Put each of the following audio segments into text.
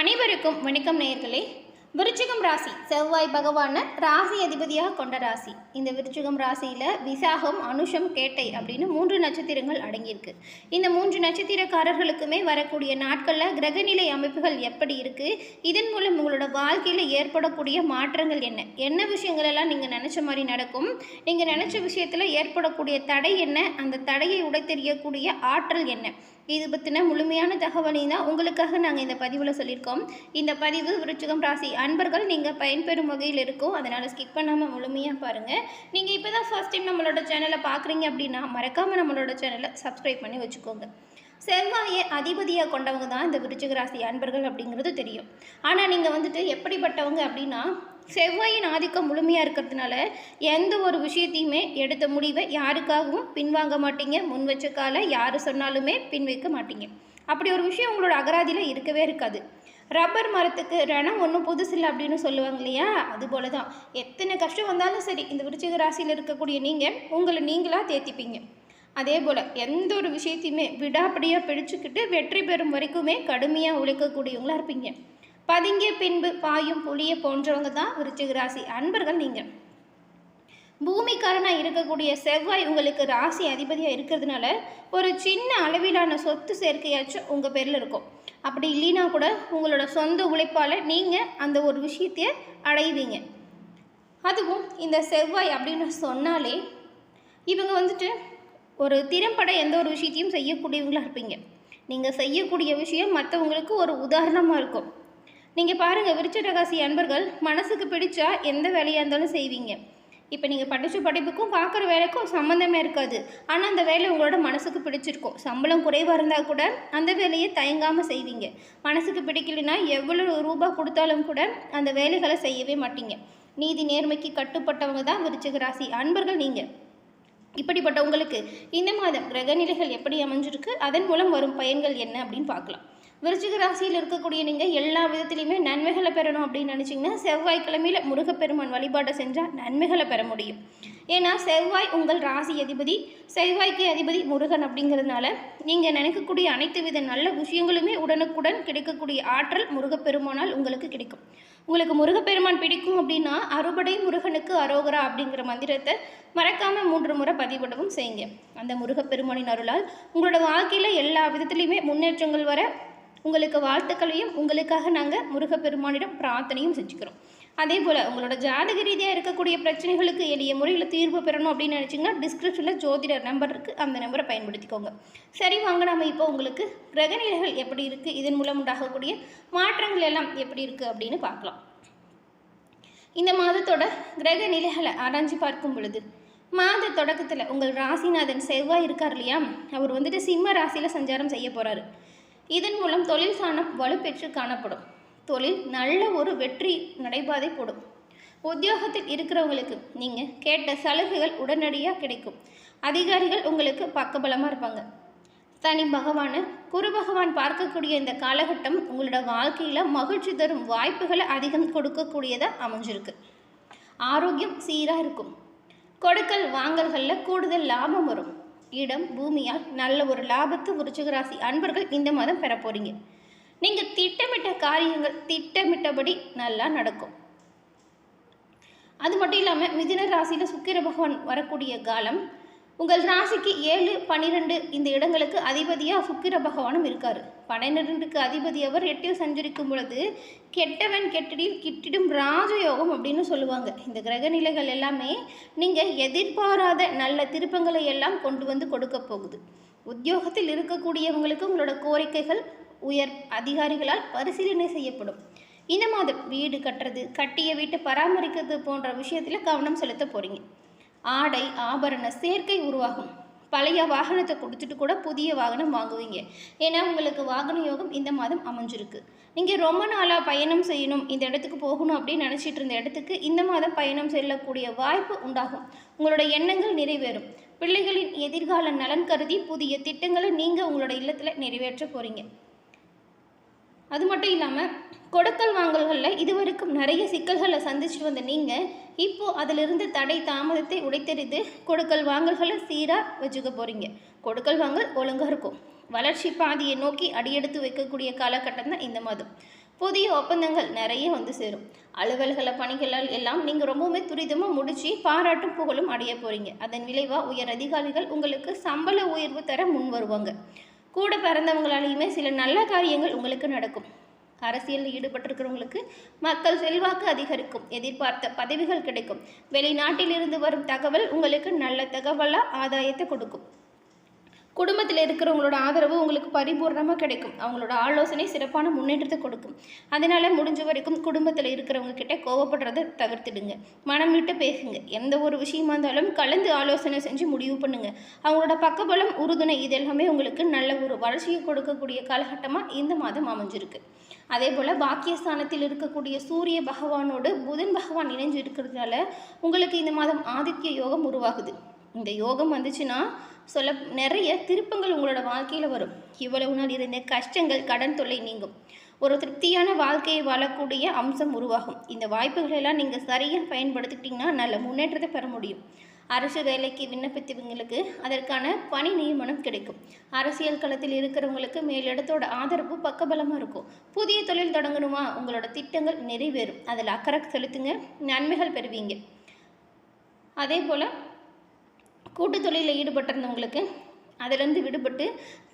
அனைவருக்கும் வணக்கம் நேயர்களே. விருச்சிகம் ராசி செவ்வாய் பகவான ராசி அதிபதியாக கொண்ட ராசி. இந்த விருச்சிகம் ராசியில் விசாகம், அனுஷம், கேட்டை அப்படின்னு 3 நட்சத்திரங்கள் அடங்கியிருக்கு. இந்த 3 நட்சத்திரக்காரர்களுக்குமே வரக்கூடிய நாட்களில் கிரகநிலை அமைப்புகள் எப்படி இருக்குது, இதன் மூலம் உங்களோட வாழ்க்கையில் ஏற்படக்கூடிய மாற்றங்கள் என்ன, என்ன விஷயங்கள் எல்லாம் நீங்கள் நினச்ச மாதிரி நடக்கும், நீங்கள் நினச்ச விஷயத்தில் ஏற்படக்கூடிய தடை என்ன, அந்த தடையை உடைத்தெறியக்கூடிய ஆற்றல் என்ன, இது பற்றின முழுமையான தகவலை தான் உங்களுக்காக நாங்கள் இந்த பதிவில் சொல்லியிருக்கோம். இந்த பதிவு விருச்சிகம் ராசி அன்பர்கள் நீங்கள் பயன்பெறும் வகையில் இருக்கும். அதனால் ஸ்கிப் பண்ணாமல் முழுமையாக பாருங்கள். நீங்கள் இப்போ தான் ஃபர்ஸ்ட் டைம் நம்மளோட சேனலை பார்க்குறீங்க அப்படின்னா மறக்காமல் நம்மளோட சேனலை சப்ஸ்கிரைப் பண்ணி வச்சுக்கோங்க. செவ்வாயை அதிபதியாக கொண்டவங்க தான் இந்த விருச்சிக ராசி அன்பர்கள் அப்படிங்கிறது தெரியும். ஆனால் நீங்கள் எப்படிப்பட்டவங்க அப்படின்னா, செவ்வாயின் ஆதிக்கம் முழுமையாக இருக்கிறதுனால எந்த ஒரு விஷயத்தையுமே எடுத்த முடிவை யாருக்காகவும் பின்வாங்க மாட்டீங்க. முன் வச்ச காலை யார் சொன்னாலுமே பின் வைக்க மாட்டீங்க. அப்படி ஒரு விஷயம் உங்களோட அகராதியில் இருக்கவே இருக்காது. ரப்பர் மரத்துக்கு ரணம் ஒன்றும் புதுசில்லை அப்படின்னு சொல்லுவாங்க இல்லையா, அதுபோல தான் எத்தனை கஷ்டம் வந்தாலும் சரி இந்த விருச்சிக ராசியில் இருக்கக்கூடிய நீங்கள் உங்களை நீங்களாக தேத்திப்பீங்க. அதே போல் எந்த ஒரு விஷயத்தையுமே விடாப்படியாக பிடிச்சிக்கிட்டு வெற்றி பெறும் வரைக்குமே கடுமையாக உழைக்கக்கூடியவங்களாக இருப்பீங்க. பதுங்கிய பின்பு பாயும் புளிய போன்றவங்க தான் விருச்சிக ராசி அன்பர்கள். நீங்கள் பூமிக்காரனாக இருக்கக்கூடிய செவ்வாய் உங்களுக்கு ராசி அதிபதியாக இருக்கிறதுனால ஒரு சின்ன அளவிலான சொத்து சேர்க்கையாச்சும் உங்கள் பேரில் இருக்கும். அப்படி இல்லைனா கூட உங்களோட சொந்த உழைப்பால் நீங்கள் அந்த ஒரு விஷயத்தையே அடைவீங்க. அதுவும் இந்த செவ்வாய் அப்படின்னு சொன்னாலே இவங்க ஒரு திறம்பட எந்த ஒரு விஷயத்தையும் செய்யக்கூடியவங்களாக இருப்பீங்க. நீங்கள் செய்யக்கூடிய விஷயம் மற்றவங்களுக்கு ஒரு உதாரணமாக இருக்கும். நீங்கள் பாருங்கள், விருச்சிக ராசி அன்பர்கள் மனசுக்கு பிடிச்சா எந்த வேலையாக இருந்தாலும் செய்வீங்க. இப்போ நீங்கள் படித்த படிப்புக்கும் பார்க்குற வேலைக்கும் சம்மந்தமே இருக்காது. ஆனால் அந்த வேலை உங்களோட மனசுக்கு பிடிச்சிருக்கும். சம்பளம் குறைவாக இருந்தால் கூட அந்த வேலையை தயங்காமல் செய்வீங்க. மனசுக்கு பிடிக்கலைன்னா எவ்வளோ ரூபா கொடுத்தாலும் கூட அந்த வேலைகளை செய்யவே மாட்டீங்க. நீதி நேர்மைக்கு கட்டுப்பட்டவங்க தான் விருச்சிக ராசி அன்பர்கள். நீங்கள் இப்படிப்பட்ட உங்களுக்கு இந்த மாதம் கிரகநிலைகள் எப்படி அமைஞ்சிருக்கு, அதன் மூலம் வரும் பயன்கள் என்ன அப்படின்னு பார்க்கலாம். விருச்சிக ராசியில் இருக்கக்கூடிய நீங்கள் எல்லா விதத்துலையுமே நன்மைகளை பெறணும் அப்படின்னு நினச்சிங்கன்னா செவ்வாய்க்கிழமையில் முருகப்பெருமான் வழிபாட்டை செஞ்சால் நன்மைகளை பெற முடியும். ஏன்னா செவ்வாய் உங்கள் ராசி அதிபதி, செவ்வாய்க்கு அதிபதி முருகன் அப்படிங்கிறதுனால நீங்கள் நினைக்கக்கூடிய அனைத்து வித நல்ல விஷயங்களுமே உடனுக்குடன் கிடைக்கக்கூடிய ஆற்றல் முருகப்பெருமானால் உங்களுக்கு கிடைக்கும். உங்களுக்கு முருகப்பெருமான் பிடிக்கும் அப்படின்னா அறுபடை முருகனுக்கு அரோகரா அப்படிங்கிற மந்திரத்தை மறக்காமல் 3 முறை பதிவிடவும் செய்யுங்க. அந்த முருகப்பெருமானின் அருளால் உங்களோட வாழ்க்கையில் எல்லா விதத்துலையுமே முன்னேற்றங்கள் வர உங்களுக்கு வாழ்த்துக்களையும் உங்களுக்காக நாங்கள் முருகப்பெருமானிடம் பிரார்த்தனையும் செஞ்சுக்கிறோம். அதே போல் உங்களோட ஜாதக ரீதியாக இருக்கக்கூடிய பிரச்சனைகளுக்கு எளிய முறையில் தீர்வு பெறணும் அப்படின்னு நினச்சிங்கன்னா டிஸ்கிரிப்ஷனில் ஜோதிடர் நம்பர் இருக்குது, அந்த நம்பரை பயன்படுத்திக்கோங்க. சரி வாங்க, நம்ம இப்போ உங்களுக்கு கிரகநிலைகள் எப்படி இருக்குது, இதன் மூலம் உண்டாகக்கூடிய மாற்றங்கள் எல்லாம் எப்படி இருக்குது அப்படின்னு பார்க்கலாம். இந்த மாதத்தோட கிரக நிலைகளை ஆராய்ச்சி பார்க்கும் பொழுது மாத தொடக்கத்தில் உங்கள் ராசிநாதன் செவ்வாய் இருக்கார் இல்லையா, அவர் சிம்ம ராசியில் சஞ்சாரம் செய்ய போகிறாரு. இதன் மூலம் தொழில் சாணம் வலுப்பெற்று காணப்படும். தொழில் நல்ல ஒரு வெற்றி நடைபாதை போடும். உத்தியோகத்தில் இருக்கிறவங்களுக்கு நீங்கள் கேட்ட சலுகைகள் உடனடியாக கிடைக்கும். அதிகாரிகள் உங்களுக்கு பக்கபலமாக இருப்பாங்க. சனி பகவான், குரு பகவான் பார்க்கக்கூடிய இந்த காலகட்டம் உங்களோட வாழ்க்கையில் மகிழ்ச்சி தரும் வாய்ப்புகளை அதிகம் கொடுக்கக்கூடியதாக அமைஞ்சிருக்கு. ஆரோக்கியம் சீராக இருக்கும். கொடுக்கல் வாங்கல்களில் கூடுதல் லாபம் வரும். இடம் பூமியால் நல்ல ஒரு லாபத்தை விருச்சிக ராசி அன்பர்கள் இந்த மாதம் பெற போகிறீங்க. நீங்கள் திட்டமிட்ட காரியங்கள் திட்டமிட்டபடி நல்லா நடக்கும். அது மட்டும் இல்லாமல் மிதுன ராசியில் சுக்கிர பகவான் வரக்கூடிய காலம் உங்கள் ராசிக்கு 7, 12 இந்த இடங்களுக்கு அதிபதியாக சுக்கிர பகவானும் இருக்கார். 12க்கு அதிபதி அவர் 8ல் சஞ்சரிக்கும் பொழுது கெட்டவன் கெட்டடில் கிட்டிடும் ராஜயோகம் அப்படின்னு சொல்லுவாங்க. இந்த கிரகநிலைகள் எல்லாமே நீங்கள் எதிர்பாராத நல்ல திருப்பங்களை எல்லாம் கொண்டு வந்து கொடுக்க போகுது. உத்தியோகத்தில் இருக்கக்கூடியவங்களுக்கு உங்களோட கோரிக்கைகள் உயர் அதிகாரிகளால் பரிசீலனை செய்யப்படும். இந்த மாதம் வீடு கட்டுறது, கட்டிய வீட்டை பராமரிக்கிறது போன்ற விஷயத்தில் கவனம் செலுத்த போகிறீங்க. ஆடை ஆபரண சேர்க்கை உருவாகும். பழைய வாகனத்தை கொடுத்துட்டு கூட புதிய வாகனம் வாங்குவீங்க. ஏன்னா உங்களுக்கு வாகன யோகம் இந்த மாதம் அமைஞ்சிருக்கு. நீங்கள் ரொம்ப நாளாக பயணம் செய்யணும், இந்த இடத்துக்கு போகணும் அப்படின்னு நினச்சிட்டு இருந்த இடத்துக்கு இந்த மாதம் பயணம் செல்லக்கூடிய வாய்ப்பு உண்டாகும். உங்களோட எண்ணங்கள் நிறைவேறும். பிள்ளைகளின் எதிர்கால நலன் கருதி புதிய திட்டங்களை நீங்கள் உங்களோட இல்லத்தில் நிறைவேற்ற போகிறீங்க. அது மட்டும் இல்லாமல் கொடுக்கல் வாங்கல்களில் இதுவரைக்கும் நிறைய சிக்கல்களை சந்திச்சுட்டு வந்த நீங்கள் இப்போது அதிலிருந்து தடை தாமதத்தை உடைத்தெறிந்து கொடுக்கல் வாங்கல்களை சீராக வச்சுக்க போகிறீங்க. கொடுக்கல் வாங்கல் ஒழுங்காக இருக்கும். வளர்ச்சி பாதையை நோக்கி அடியெடுத்து வைக்கக்கூடிய காலகட்டம் தான் இந்த மாதம். புதிய ஒப்பந்தங்கள் நிறைய வந்து சேரும். அலுவல்கள பணிகளால் எல்லாம் நீங்கள் ரொம்பவுமே துரிதமாக முடித்து பாராட்டும் புகழும் அடைய போகிறீங்க. அதன் விளைவாக உயர் அதிகாரிகள் உங்களுக்கு சம்பள உயர்வு தர முன் வருவாங்க. கூட பிறந்தவங்களாலேயுமே சில நல்ல காரியங்கள் உங்களுக்கு நடக்கும். அரசியலில் ஈடுபட்டிருக்கிறவங்களுக்கு மக்கள் செல்வாக்கு அதிகரிக்கும். எதிர்பார்த்த பதவிகள் கிடைக்கும். வெளிநாட்டிலிருந்து வரும் தகவல் உங்களுக்கு நல்ல தகவலாக ஆதாயத்தை கொடுக்கும். குடும்பத்தில் இருக்கிறவங்களோட ஆதரவு உங்களுக்கு பரிபூர்ணமாக கிடைக்கும். அவங்களோட ஆலோசனை சிறப்பான முன்னேற்றத்தை கொடுக்கும். அதனால் முடிஞ்ச வரைக்கும் குடும்பத்தில் இருக்கிறவங்க கிட்ட கோவப்படுறதை தவிர்த்துடுங்க. மனம் விட்டு பேசுங்க. எந்த ஒரு விஷயமா இருந்தாலும் கலந்து ஆலோசனை செஞ்சு முடிவு பண்ணுங்க. அவங்களோட பக்கபலம், உறுதுணை இதெல்லாமே உங்களுக்கு நல்ல ஒரு வளர்ச்சியை கொடுக்கக்கூடிய காலகட்டமாக இந்த மாதம் அமைஞ்சிருக்கு. அதே போல் பாக்கியஸ்தானத்தில் இருக்கக்கூடிய சூரிய பகவானோடு புதன் பகவான் இணைஞ்சு இருக்கிறதுனால உங்களுக்கு இந்த மாதம் ஆதித்ய யோகம் உருவாகுது. இந்த யோகம் வந்துச்சுன்னா நிறைய திருப்பங்கள் உங்களோட வாழ்க்கையில் வரும். இவ்வளவு நாள் இருந்த கஷ்டங்கள், கடன் தொல்லை நீங்கும். ஒரு திருப்தியான வாழ்க்கையை வாழக்கூடிய அம்சம் உருவாகும். இந்த வாய்ப்புகளெல்லாம் நீங்கள் சரியாக பயன்படுத்திக்கிட்டிங்கன்னா நல்ல முன்னேற்றத்தை பெற முடியும். அரசு வேலைக்கு விண்ணப்பித்தவங்களுக்கு அதற்கான பணி நியமனம் கிடைக்கும். அரசியல் களத்தில் இருக்கிறவங்களுக்கு மேலிடத்தோட ஆதரவு பக்கபலமாக இருக்கும். புதிய தொழில் தொடங்கணுமா, உங்களோட திட்டங்கள் நிறைவேறும். அதில் அக்கறை செலுத்துங்க, நன்மைகள் பெறுவீங்க. அதே போல் கூட்டு தொழிலில் ஈடுபட்டிருந்தவங்களுக்கு அதிலிருந்து விடுபட்டு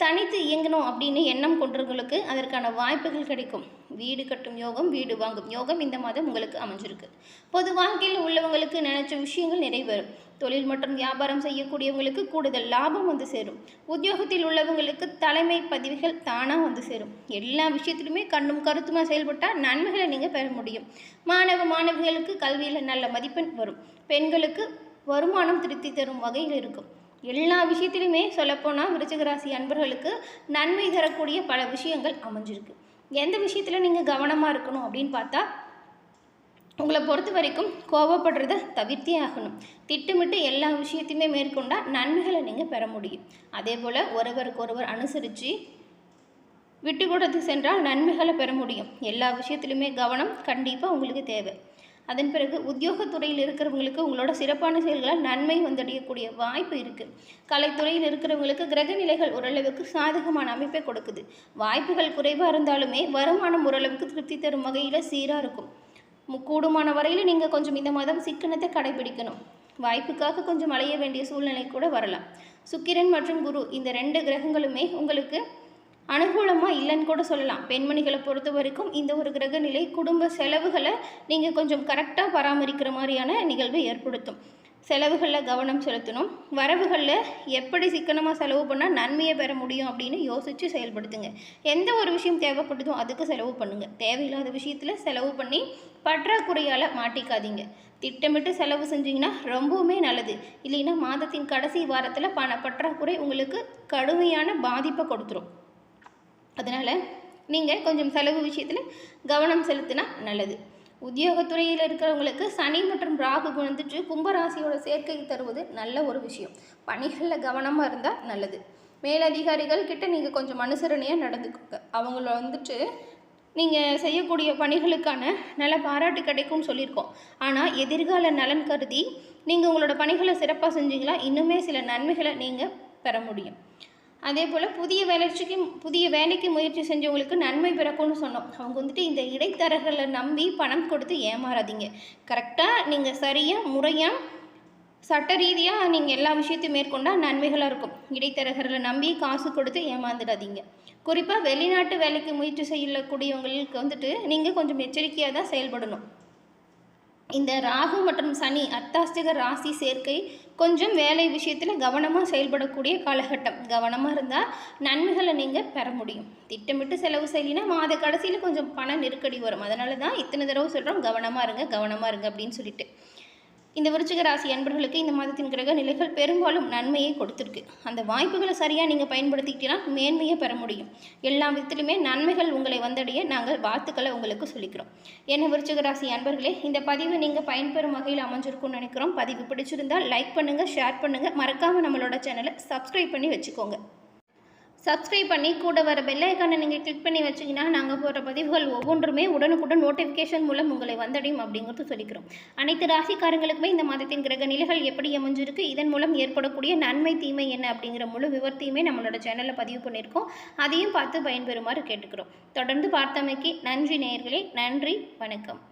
தனித்து இயங்கணும் அப்படின்னு எண்ணம் கொண்டவங்களுக்கு அதற்கான வாய்ப்புகள் கிடைக்கும். வீடு கட்டும் யோகம், வீடு வாங்கும் யோகம் இந்த மாதம் உங்களுக்கு அமைஞ்சிருக்கு. பொது வாழ்க்கையில் உள்ளவங்களுக்கு நினைச்ச விஷயங்கள் நிறைவேறும். தொழில் மற்றும் வியாபாரம் செய்யக்கூடியவங்களுக்கு கூடுதல் லாபம் வந்து சேரும். உத்தியோகத்தில் உள்ளவங்களுக்கு தலைமை பதவிகள் தானாக வந்து சேரும். எல்லா விஷயத்திலுமே கண்ணும் கருத்துமாக செயல்பட்டால் நன்மைகளை நீங்கள் பெற முடியும். மாணவிகளுக்கு கல்வியில் நல்ல மதிப்பெண் வரும். பெண்களுக்கு வருமானம் திருப்தி தரும் வகையில் இருக்கும். எல்லா விஷயத்திலுமே சொல்லப்போனால் விருச்சிக ராசி அன்பர்களுக்கு நன்மை தரக்கூடிய பல விஷயங்கள் அமைஞ்சிருக்கு. எந்த விஷயத்தில் நீங்கள் கவனமாக இருக்கணும் அப்படின்னு பார்த்தா, உங்களை பொறுத்த வரைக்கும் கோபப்படுறத தவிர்த்தே ஆகணும். திட்டமிட்டு எல்லா விஷயத்தையுமே மேற்கொண்டால் நன்மைகளை நீங்கள் பெற முடியும். அதே போல் ஒருவருக்கொருவர் அனுசரித்து விட்டு கொடுத்து சென்றால் நன்மைகளை பெற முடியும். எல்லா விஷயத்திலுமே கவனம் கண்டிப்பாக உங்களுக்கு தேவை. அதன் பிறகு உத்தியோகத்துறையில் இருக்கிறவங்களுக்கு உங்களோட சிறப்பான செயல்களால் நன்மை வந்தடையக்கூடிய வாய்ப்பு இருக்குது. கலைத்துறையில் இருக்கிறவங்களுக்கு கிரக நிலைகள் ஓரளவுக்கு சாதகமான அமைப்பை கொடுக்குது. வாய்ப்புகள் குறைவாக இருந்தாலுமே வருமானம் ஓரளவுக்கு திருப்தி தரும் வகையில் சீராக இருக்கும். கூடுமான வரையில் நீங்கள் கொஞ்சம் இந்த மாதம் சிக்கனத்தை கடைபிடிக்கணும். வாய்ப்புக்காக கொஞ்சம் அலைய வேண்டிய சூழ்நிலை கூட வரலாம். சுக்கிரன் மற்றும் குரு இந்த 2 கிரகங்களுமே உங்களுக்கு அனுகூலமாக இல்லைன்னு கூட சொல்லலாம். பெண்மணிகளை பொறுத்த வரைக்கும் இந்த ஒரு கிரக நிலை குடும்ப செலவுகளை நீங்கள் கொஞ்சம் கரெக்டாக பராமரிக்கிற மாதிரியான நிகழ்வை ஏற்படுத்தும். செலவுகளில் கவனம் செலுத்தணும். வரவுகளில் எப்படி சிக்கனமாக செலவு பண்ணால் நன்மையை பெற முடியும் அப்படின்னு யோசித்து செயல்படுத்துங்க. எந்த ஒரு விஷயம் தேவைப்படுதோ அதுக்கு செலவு பண்ணுங்கள். தேவையில்லாத விஷயத்தில் செலவு பண்ணி பற்றாக்குறையால் மாட்டிக்காதீங்க. திட்டமிட்டு செலவு செஞ்சிங்கன்னா ரொம்பவுமே நல்லது. இல்லைன்னா மாதத்தின் கடைசி வாரத்தில் பண பற்றாக்குறை உங்களுக்கு கடுமையான பாதிப்பை கொடுத்துரும். அதனால் நீங்கள் கொஞ்சம் செலவு விஷயத்தில் கவனம் செலுத்தினா நல்லது. உத்தியோகத்துறையில் இருக்கிறவங்களுக்கு சனி மற்றும் ராகு வந்துட்டு கும்பராசியோட சேர்க்கை தருவது நல்ல ஒரு விஷயம். பணிகளில் கவனமாக இருந்தால் நல்லது. மேலதிகாரிகள் கிட்ட நீங்கள் கொஞ்சம் அனுசரணையாக நடந்துக்கோங்க. அவங்கள வந்துட்டு நீங்கள் செய்யக்கூடிய பணிகளுக்கான நல்ல பாராட்டு கிடைக்கும்னு சொல்லியிருக்கோம். ஆனால் எதிர்கால நலன் கருதி நீங்கள் உங்களோட பணிகளை சிறப்பாக செஞ்சீங்களா இன்னுமே சில நன்மைகளை நீங்கள் பெற முடியும். அதே போல் புதிய வேலைக்கு முயற்சி செஞ்சவங்களுக்கு நன்மை பிறக்கும்னு சொன்னோம். அவங்க வந்துட்டு இந்த இடைத்தரகர்களை நம்பி பணம் கொடுத்து ஏமாறாதீங்க. கரெக்டாக நீங்கள் சரியாக முறையாக சட்ட ரீதியாக நீங்கள் எல்லா விஷயத்தையும் மேற்கொண்டால் நன்மைகளாக இருக்கும். இடைத்தரகர்களை நம்பி காசு கொடுத்து ஏமாந்துடாதீங்க. குறிப்பாக வெளிநாட்டு வேலைக்கு முயற்சி செய்யக்கூடியவங்களுக்கு வந்துட்டு நீங்கள் கொஞ்சம் எச்சரிக்கையாக தான் செயல்படணும். இந்த ராகு மற்றும் சனி அர்த்தாஷ்டக ராசி சேர்க்கை கொஞ்சம் வேலை விஷயத்தில் கவனமாக செயல்படக்கூடிய காலகட்டம். கவனமாக இருந்தால் நன்மைகளை நீங்கள் பெற முடியும். திட்டமிட்டு செலவு செய்யலினா மாத கடைசியில் கொஞ்சம் பண நெருக்கடி வரும். அதனால தான் இத்தனை தடவை சொல்கிறோம் கவனமாக இருங்க அப்படின்னு சொல்லிட்டு. இந்த விருச்சிக ராசி அன்பர்களுக்கு இந்த மாதத்தின் கிரக நிலைகள் பெரும்பாலும் நன்மையை கொடுத்துருக்கு. அந்த வாய்ப்புகளை சரியாக நீங்கள் பயன்படுத்திக்கிட்டீங்கன்னா மேன்மையை பெற முடியும். எல்லா விதத்திலுமே நன்மைகள் உங்களை வந்தடைய நாங்கள் வாழ்த்துக்களை உங்களுக்கு சொல்லிக்கிறோம். என்ன விருச்சிக ராசி அன்பர்களே, இந்த பதிவு நீங்கள் பயன்பெறும் வகையில் அமைஞ்சிருக்கும்னு நினைக்கிறோம். பதிவு பிடிச்சிருந்தால் லைக் பண்ணுங்கள், ஷேர் பண்ணுங்கள். மறக்காமல் நம்மளோட சேனலை சப்ஸ்கிரைப் பண்ணி வச்சுக்கோங்க. சப்ஸ்கிரைப் பண்ணி கூட வர பெல் ஐக்கானை நீங்கள் கிளிக் பண்ணி வச்சிங்கன்னா நாங்கள் போடுற பதிவுகள் ஒவ்வொன்றுமே உடனுக்குடன் நோட்டிஃபிகேஷன் மூலம் உங்களை வந்தடையும் அப்படிங்கிறது சொல்லிக்கிறோம். அனைத்து ராசிக்காரங்களுக்குமே இந்த மாதத்தின் கிரக நிலைகள் எப்படி அமைஞ்சிருக்கு, இதன் மூலம் ஏற்படக்கூடிய நன்மை தீமை என்ன அப்படிங்கிற முழு விவரத்தையுமே நம்மளோட சேனலில் பதிவு பண்ணியிருக்கோம். அதையும் பார்த்து பயன்பெறுமாறு கேட்டுக்கிறோம். தொடர்ந்து பார்த்தமைக்கு நன்றி நேயர்களே. நன்றி, வணக்கம்.